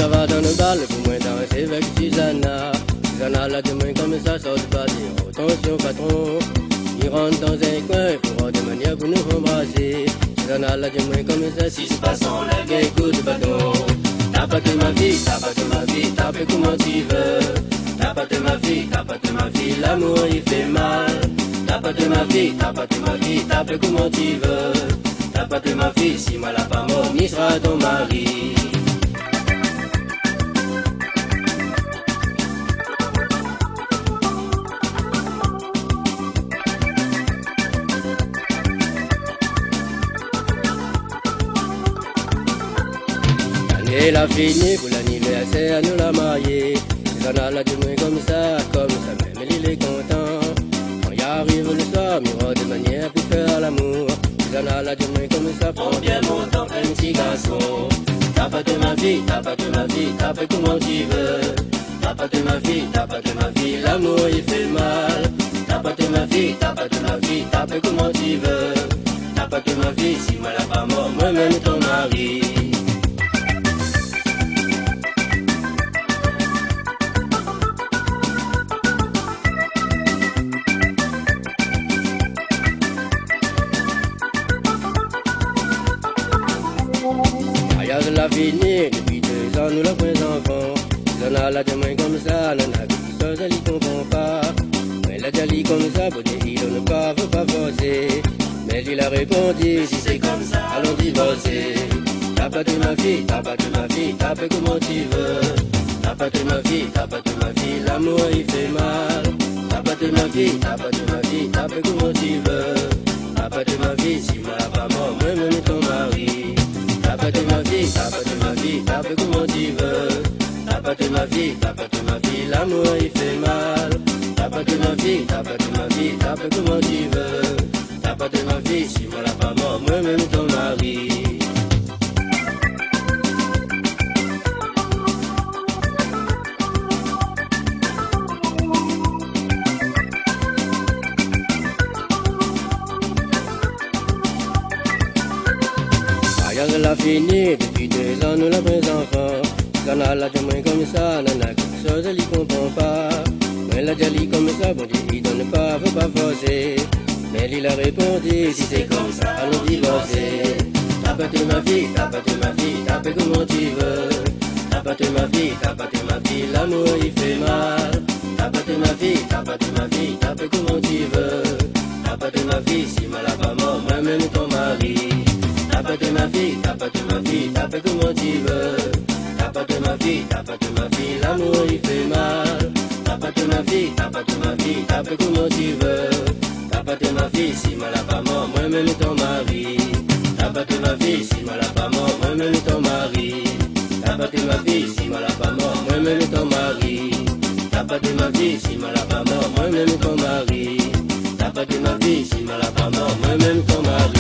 ça va dans le bal, pour moi danser avec Susanna. Susanna là de moins comme ça sort pas dire attention patron. Il rentre dans un coin pour de manière pour nous embrasser. Susanna là de moins comme ça si se passe on lève un coup de bâton. T'as pas de ma vie, t'as pas de ma vie, t'as fait comment tu veux. T'as pas de ma vie, t'as pas de ma vie, l'amour il fait mal. T'as pas de ma vie, t'as pas de ma vie, t'as fait comment tu veux. T'as pas de ma vie, si moi la pas mort, ni sera ton mari. Et la fini pour l'anniversaire, nous la marier. Susanna la du moins comme ça, même il est content. On y arrive le soir, miroir de manière pour faire l'amour. Susanna la du moins comme ça, prends bien mon temps, un petit garçon. T'as pas de ma vie, t'as pas de ma vie, t'as fait comment tu veux. T'as pas de ma vie, t'as pas de ma vie, l'amour il fait mal. T'as pas de ma vie, t'as pas de ma vie, t'as fait comment tu veux. T'as pas de ma vie, si moi la pas mort, moi-même ton mari. Mariage l'a fini, depuis 2 ans nous l'avons enfants. Susanna la de moins comme ça, nana qui chose elle y comprend pas. Mais la jali comme ça, beauté il ne pas, faut pas forcer. Mais il a répondu, si c'est comme ça, allons divorcer. T'as pas de ma vie, t'as pas de ma vie, t'as fait comment tu veux. T'as pas de ma vie, t'as pas de ma vie, l'amour il fait mal. T'as pas de ma vie, t'as pas de ma vie, t'as fait comment tu veux. T'as pas de ma vie, si moi la pas mort, moi-même ton mari. T'as pas de ma vie, t'as pas de ma vie, t'as fait comment tu veux. T'as pas de ma vie, t'as pas de ma vie, l'amour il fait mal. T'as pas de ma vie, t'as pas de ma vie, t'as fait comment tu veux. T'as pas de ma vie, si moi la pas mort, moi-même ton mari. Mariage l'a fini, depuis 2 ans nous l'avons enfants. Susanna la de moins comme ça, nana quelque chose elle y comprend pas. Moi la jali comme ça, bon Dieu il donne pas, faut pas forcer. Mais il a répondu, si c'est comme ça, allons divorcer. T'as pas de ma vie, t'as pas de ma vie, t'as fait comment tu veux. T'as pas de ma vie, t'as pas de ma vie, l'amour il fait mal. T'as pas de ma vie, t'as pas de ma vie, t'as fait comment tu veux. T'as pas de ma vie, si moi la pas mort, moi-même ton mari. T'as pas de ma vie, t'as pas de ma vie, t'as fait comment tu veux. T'as pas de ma vie, t'as pas de ma vie, l'amour il fait mal. T'as pas de ma vie, t'as pas de ma vie, t'as fait comment tu veux. T'as pas de ma vie, si moi la pas mort, moi-même ton mari. T'as pas de ma vie, si moi la pas mort, moi-même ton mari. T'as pas de ma vie, si moi la pas mort, moi-même ton mari. T'as pas de ma vie, si moi la pas mort, moi-même ton mari. T'as pas de ma vie, si moi la pas mort, moi-même ton mari.